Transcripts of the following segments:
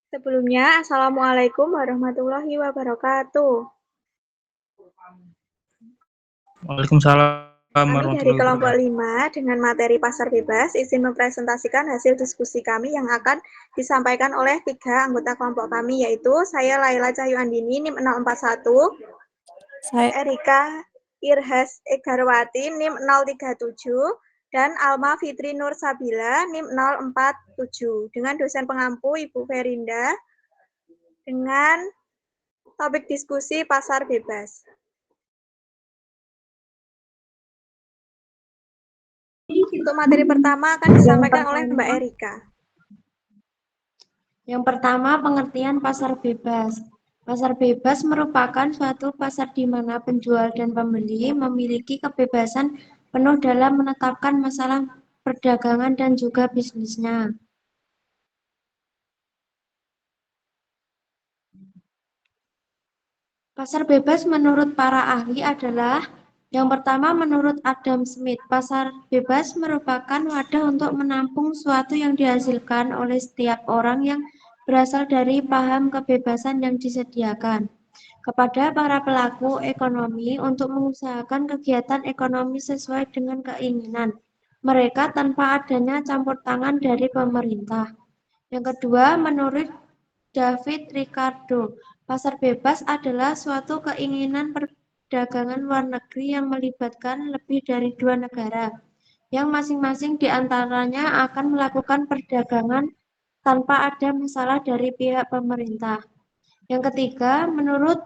Sebelumnya, Assalamualaikum warahmatullahi wabarakatuh. Waalaikumsalam Kami dari warahmatullahi kelompok wabarakatuh. 5 dengan materi pasar bebas izin mempresentasikan hasil diskusi kami yang akan disampaikan oleh 3 anggota kelompok kami, yaitu saya Laila Cahyu Andini, NIM 041, saya Erika Irhas Egarwati, NIM 037, dan Alma Fitri Nur Sabila, NIM 047, dengan dosen pengampu Ibu Ferinda, dengan topik diskusi pasar bebas. Untuk materi pertama akan disampaikan oleh Mbak Erika. Yang pertama, pengertian pasar bebas. Pasar bebas merupakan suatu pasar di mana penjual dan pembeli memiliki kebebasan penuh dalam menetapkan masalah perdagangan dan juga bisnisnya. Pasar bebas menurut para ahli adalah yang pertama, menurut Adam Smith, pasar bebas merupakan wadah untuk menampung suatu yang dihasilkan oleh setiap orang yang berasal dari paham kebebasan yang disediakan kepada para pelaku ekonomi untuk mengusahakan kegiatan ekonomi sesuai dengan keinginan mereka tanpa adanya campur tangan dari pemerintah. Yang kedua, menurut David Ricardo, pasar bebas adalah suatu keinginan perdagangan luar negeri yang melibatkan lebih dari 2 negara, yang masing-masing di antaranya akan melakukan perdagangan tanpa ada masalah dari pihak pemerintah. Yang ketiga, menurut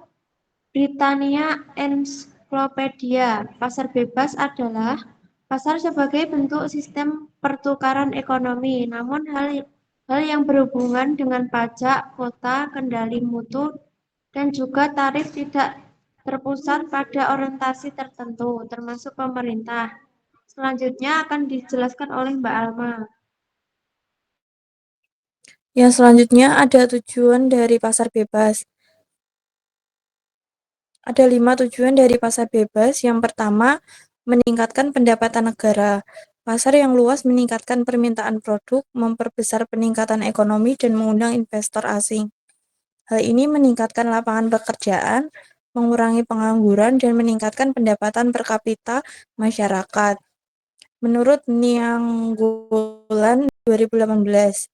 Britannia Encyclopedia, pasar bebas adalah pasar sebagai bentuk sistem pertukaran ekonomi, namun hal yang berhubungan dengan pajak, kuota, kendali mutu, dan juga tarif tidak terpusat pada orientasi tertentu, termasuk pemerintah. Selanjutnya akan dijelaskan oleh Mbak Alma. Yang selanjutnya ada tujuan dari pasar bebas. Ada 5 tujuan dari pasar bebas. Yang pertama, meningkatkan pendapatan negara. Pasar yang luas meningkatkan permintaan produk, memperbesar peningkatan ekonomi, dan mengundang investor asing. Hal ini meningkatkan lapangan pekerjaan, mengurangi pengangguran, dan meningkatkan pendapatan per kapita masyarakat. Menurut Nianggolan 2018.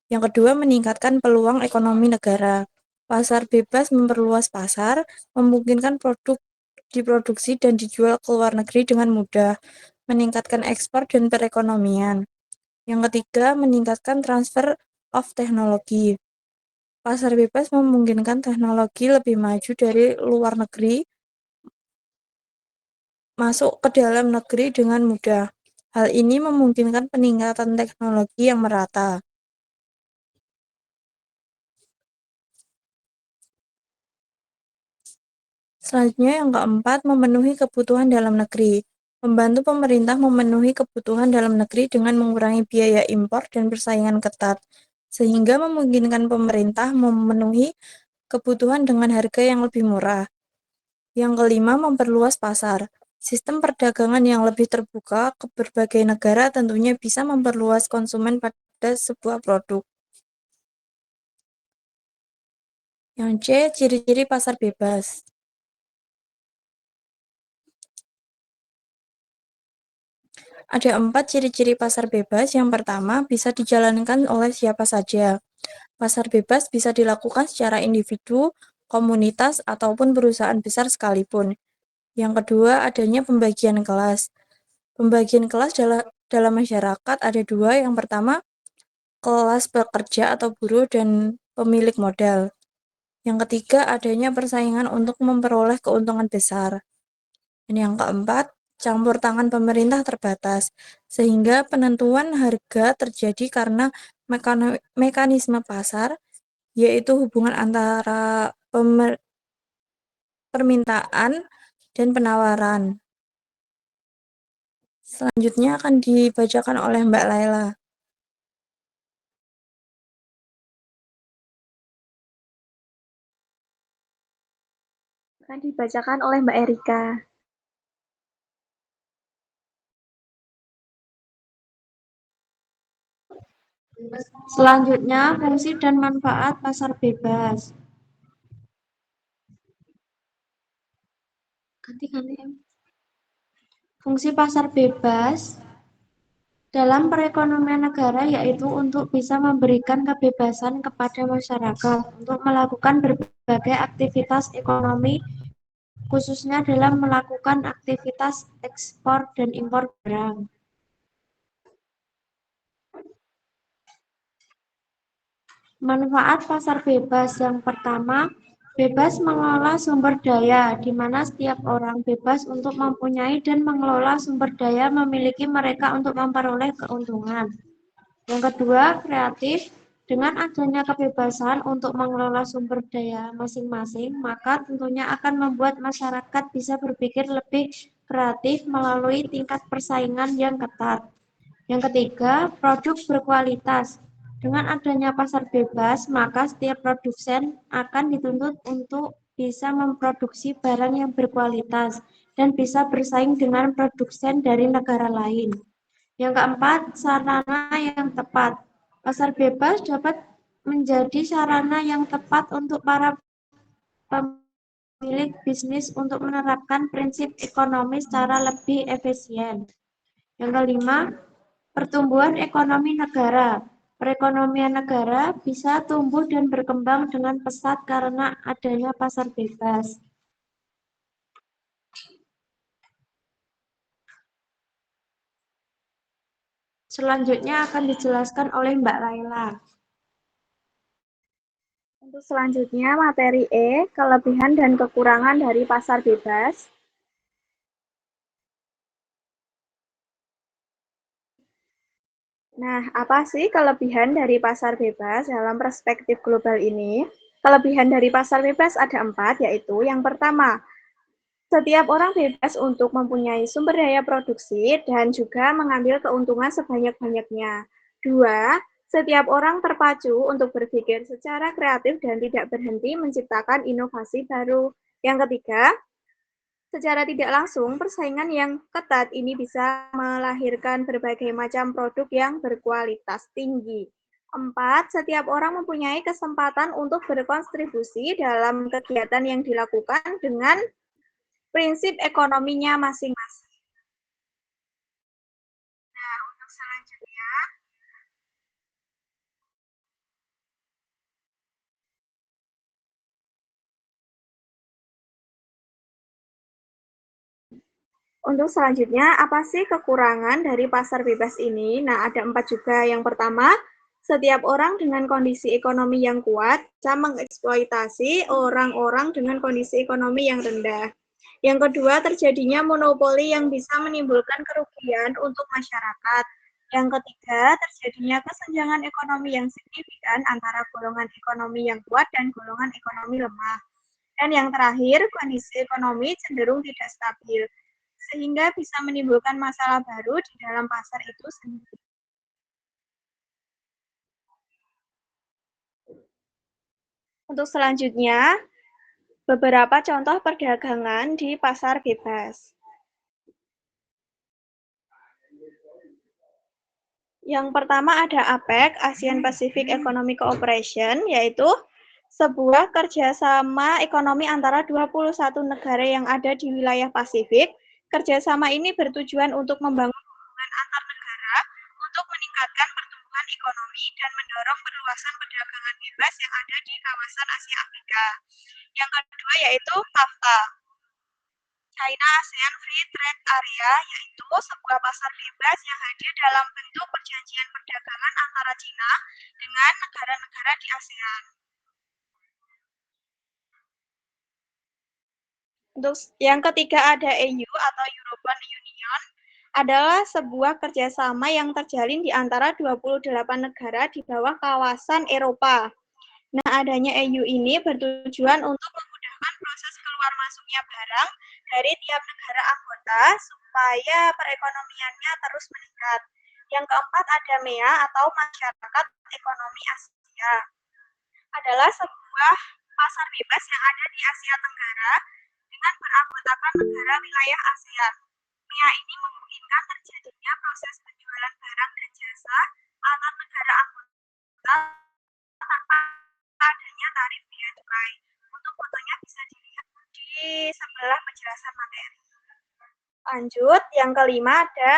Yang kedua, meningkatkan peluang ekonomi negara. Pasar bebas memperluas pasar, memungkinkan produk diproduksi dan dijual ke luar negeri dengan mudah, meningkatkan ekspor dan perekonomian. Yang ketiga, meningkatkan transfer of teknologi. Pasar bebas memungkinkan teknologi lebih maju dari luar negeri masuk ke dalam negeri dengan mudah. Hal ini memungkinkan peningkatan teknologi yang merata. Selanjutnya yang keempat, memenuhi kebutuhan dalam negeri. Membantu pemerintah memenuhi kebutuhan dalam negeri dengan mengurangi biaya impor dan persaingan ketat, sehingga memungkinkan pemerintah memenuhi kebutuhan dengan harga yang lebih murah. Yang kelima, memperluas pasar. Sistem perdagangan yang lebih terbuka ke berbagai negara tentunya bisa memperluas konsumen pada sebuah produk. Yang C, ciri-ciri pasar bebas. Ada 4 ciri-ciri pasar bebas. Yang pertama, bisa dijalankan oleh siapa saja. Pasar bebas bisa dilakukan secara individu, komunitas, ataupun perusahaan besar sekalipun. Yang kedua, adanya pembagian kelas. Pembagian kelas dalam masyarakat ada 2. Yang pertama, kelas pekerja atau buruh dan pemilik modal. Yang ketiga, adanya persaingan untuk memperoleh keuntungan besar. Dan yang keempat, campur tangan pemerintah terbatas, sehingga penentuan harga terjadi karena mekanisme pasar, yaitu hubungan antara permintaan dan penawaran. Selanjutnya akan dibacakan oleh Mbak Laila. Akan dibacakan oleh Mbak Erika. Selanjutnya, fungsi dan manfaat pasar bebas. Fungsi pasar bebas dalam perekonomian negara yaitu untuk bisa memberikan kebebasan kepada masyarakat untuk melakukan berbagai aktivitas ekonomi, khususnya dalam melakukan aktivitas ekspor dan impor barang. Manfaat pasar bebas yang pertama, bebas mengelola sumber daya, di mana setiap orang bebas untuk mempunyai dan mengelola sumber daya memiliki mereka untuk memperoleh keuntungan. Yang kedua, kreatif. Dengan adanya kebebasan untuk mengelola sumber daya masing-masing, maka tentunya akan membuat masyarakat bisa berpikir lebih kreatif melalui tingkat persaingan yang ketat. Yang ketiga, produk berkualitas. Dengan adanya pasar bebas, maka setiap produsen akan dituntut untuk bisa memproduksi barang yang berkualitas dan bisa bersaing dengan produsen dari negara lain. Yang keempat, sarana yang tepat. Pasar bebas dapat menjadi sarana yang tepat untuk para pemilik bisnis untuk menerapkan prinsip ekonomi secara lebih efisien. Yang kelima, pertumbuhan ekonomi negara. Perekonomian negara bisa tumbuh dan berkembang dengan pesat karena adanya pasar bebas. Selanjutnya akan dijelaskan oleh Mbak Laila. Untuk selanjutnya, materi E, kelebihan dan kekurangan dari pasar bebas. Nah, apa sih kelebihan dari pasar bebas dalam perspektif global ini? Kelebihan dari pasar bebas ada 4, yaitu yang pertama, setiap orang bebas untuk mempunyai sumber daya produksi dan juga mengambil keuntungan sebanyak-banyaknya. 2, setiap orang terpacu untuk berpikir secara kreatif dan tidak berhenti menciptakan inovasi baru. Yang ketiga, secara tidak langsung, persaingan yang ketat ini bisa melahirkan berbagai macam produk yang berkualitas tinggi. 4, setiap orang mempunyai kesempatan untuk berkontribusi dalam kegiatan yang dilakukan dengan prinsip ekonominya masing-masing. Nah, untuk selanjutnya, apa sih kekurangan dari pasar bebas ini? Nah, ada 4 juga. Yang pertama, setiap orang dengan kondisi ekonomi yang kuat bisa mengeksploitasi orang-orang dengan kondisi ekonomi yang rendah. Yang kedua, terjadinya monopoli yang bisa menimbulkan kerugian untuk masyarakat. Yang ketiga, terjadinya kesenjangan ekonomi yang signifikan antara golongan ekonomi yang kuat dan golongan ekonomi lemah. Dan yang terakhir, kondisi ekonomi cenderung tidak stabil, sehingga bisa menimbulkan masalah baru di dalam pasar itu sendiri. Untuk selanjutnya, beberapa contoh perdagangan di pasar bebas. Yang pertama ada APEC, ASEAN Pacific Economic Cooperation, yaitu sebuah kerjasama ekonomi antara 21 negara yang ada di wilayah Pasifik. Kerjasama ini bertujuan untuk membangun hubungan antar negara untuk meningkatkan pertumbuhan ekonomi dan mendorong perluasan perdagangan bebas yang ada di kawasan Asia Afrika. Yang kedua yaitu TAFTA, China ASEAN Free Trade Area, yaitu sebuah pasar bebas yang hadir dalam bentuk perjanjian perdagangan antara China dengan negara-negara di ASEAN. Untuk yang ketiga ada EU atau European Union, adalah sebuah kerjasama yang terjalin di antara 28 negara di bawah kawasan Eropa. Nah, adanya EU ini bertujuan untuk memudahkan proses keluar masuknya barang dari tiap negara anggota supaya perekonomiannya terus meningkat. Yang keempat ada MEA atau Masyarakat Ekonomi Asia. Adalah sebuah pasar bebas yang ada di Asia Tenggara dengan beranggotakan negara wilayah ASEAN. MEA ini memungkinkan terjadinya proses penjualan barang dan jasa antar negara anggota tanpa adanya tarif bea cukai. Untuk fotonya bisa dilihat di sebelah penjelasan materi. Lanjut, yang kelima ada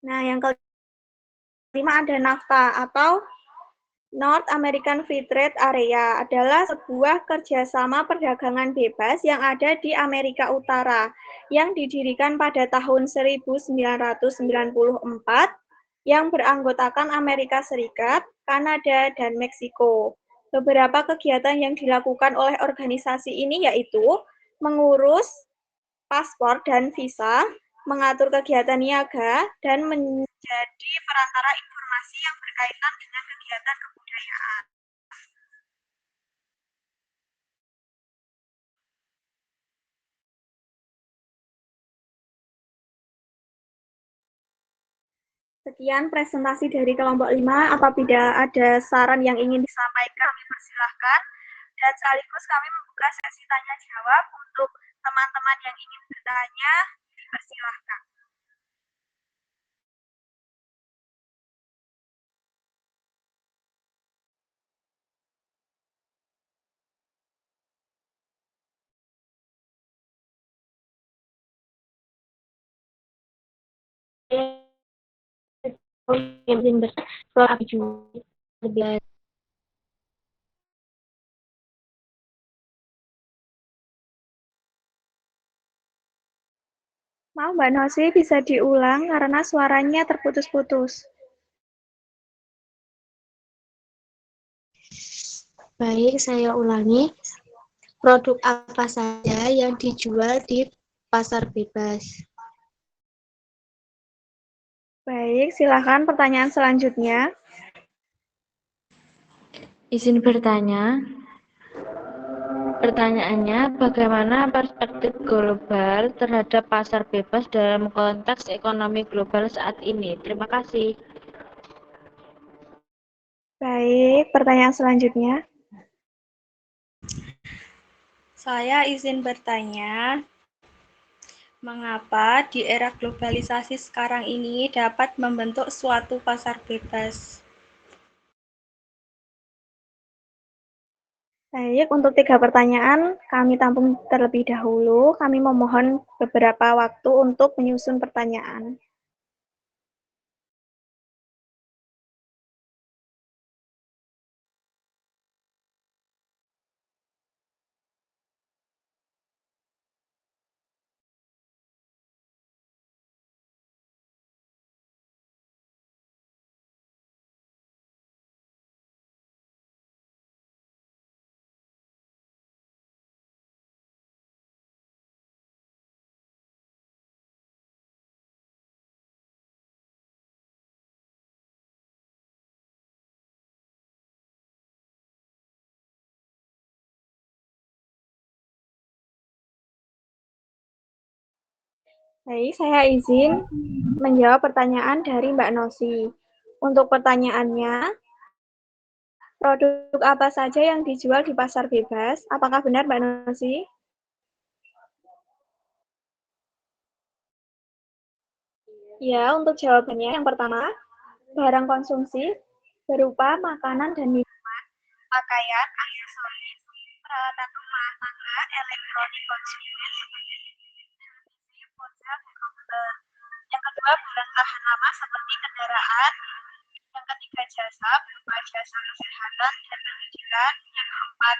yang kelima ada NAFTA atau North American Free Trade Area adalah sebuah kerjasama perdagangan bebas yang ada di Amerika Utara yang didirikan pada tahun 1994 yang beranggotakan Amerika Serikat, Kanada, dan Meksiko. Beberapa kegiatan yang dilakukan oleh organisasi ini yaitu mengurus paspor dan visa, mengatur kegiatan niaga, dan menjadi perantara informasi yang berkaitan dengan kegiatan kebudayaan. Sekian presentasi dari kelompok 5. Apabila ada saran yang ingin disampaikan, kami persilahkan. Dan sekaligus kami membuka sesi tanya-jawab untuk teman-teman yang ingin bertanya, dipersilahkan. Mau Mbak Nosi bisa diulang karena suaranya terputus-putus. Baik, saya ulangi. Produk apa saja yang dijual di pasar bebas? Baik, silakan pertanyaan selanjutnya. Izin bertanya. Pertanyaannya, bagaimana perspektif global terhadap pasar bebas dalam konteks ekonomi global saat ini? Terima kasih. Baik, pertanyaan selanjutnya. Saya izin bertanya, mengapa di era globalisasi sekarang ini dapat membentuk suatu pasar bebas? Baik, untuk 3 pertanyaan kami tampung terlebih dahulu. Kami memohon beberapa waktu untuk menyusun pertanyaan. Baik, saya izin menjawab pertanyaan dari Mbak Nosi. Untuk pertanyaannya, produk apa saja yang dijual di pasar bebas? Apakah benar Mbak Nosi? Ya, untuk jawabannya yang pertama, barang konsumsi berupa makanan dan minuman, pakaian, aksesoris, peralatan rumah tangga, elektronik konsumen seperti televisi, ponsel, dan komputer. Yang kedua, barang tahan lama seperti kendaraan. Yang ketiga, jasa berupa jasa kesehatan dan pendidikan. Yang keempat,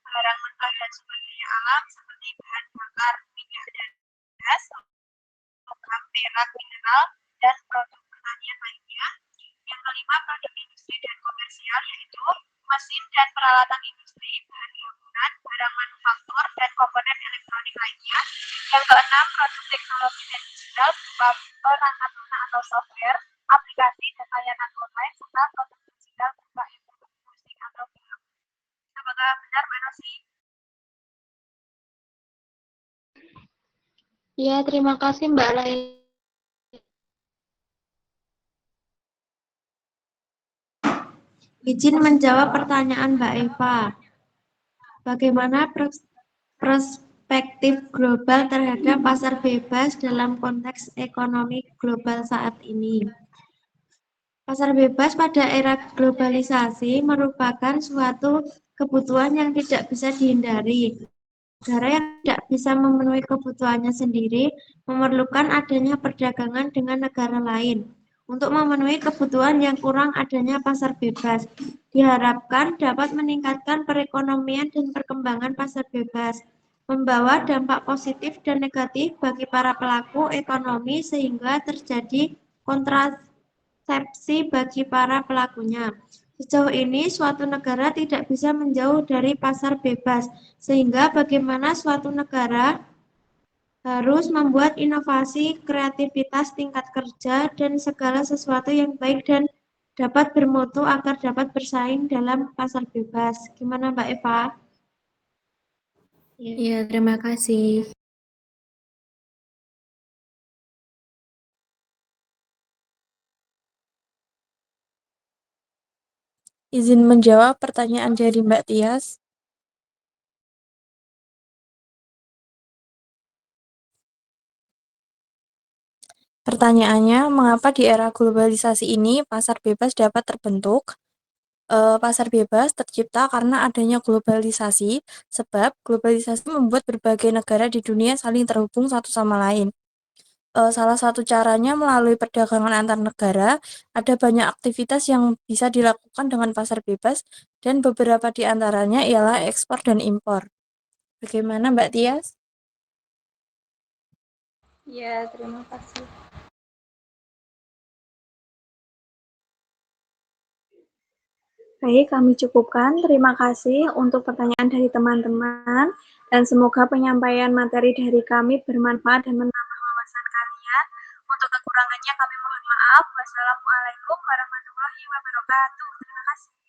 barang mentah dan sumber daya alam seperti bahan bakar, minyak dan gas, logam, perak, mineral, dan produk pertanian lainnya. Yang kelima, produk industri dan komersial, yaitu mesin dan peralatan industri, bahan bangunan, barang manufaktur, dan komponen elektronik lainnya. Yang keenam, produk teknologi dan digital berupa perangkat lunak atau software, aplikasi dan layanan online, serta produk digital berupa e-book, musik, atau film. Apakah benar, Mbak Nosi? Ya, terima kasih Mbak Laila. Izin menjawab pertanyaan Mbak Eva. Bagaimana perspektif global terhadap pasar bebas dalam konteks ekonomi global saat ini. Pasar bebas pada era globalisasi merupakan suatu kebutuhan yang tidak bisa dihindari. Negara yang tidak bisa memenuhi kebutuhannya sendiri memerlukan adanya perdagangan dengan negara lain. Untuk memenuhi kebutuhan yang kurang adanya pasar bebas, diharapkan dapat meningkatkan perekonomian dan perkembangan pasar bebas, membawa dampak positif dan negatif bagi para pelaku ekonomi sehingga terjadi kontrasepsi bagi para pelakunya. Sejauh ini, suatu negara tidak bisa menjauh dari pasar bebas, sehingga bagaimana suatu negara harus membuat inovasi, kreativitas, tingkat kerja, dan segala sesuatu yang baik dan dapat bermutu agar dapat bersaing dalam pasar bebas. Gimana Mbak Eva? Iya, terima kasih. Izin menjawab pertanyaan dari Mbak Tias. Pertanyaannya, mengapa di era globalisasi ini pasar bebas dapat terbentuk? Pasar bebas tercipta karena adanya globalisasi, sebab globalisasi membuat berbagai negara di dunia saling terhubung satu sama lain. Salah satu caranya melalui perdagangan antar negara, ada banyak aktivitas yang bisa dilakukan dengan pasar bebas, dan beberapa di antaranya ialah ekspor dan impor. Bagaimana Mbak Tias? Ya, terima kasih. Baik, kami cukupkan. Terima kasih untuk pertanyaan dari teman-teman dan semoga penyampaian materi dari kami bermanfaat dan menambah wawasan kalian. Untuk kekurangannya kami mohon maaf. Wassalamualaikum warahmatullahi wabarakatuh. Terima kasih.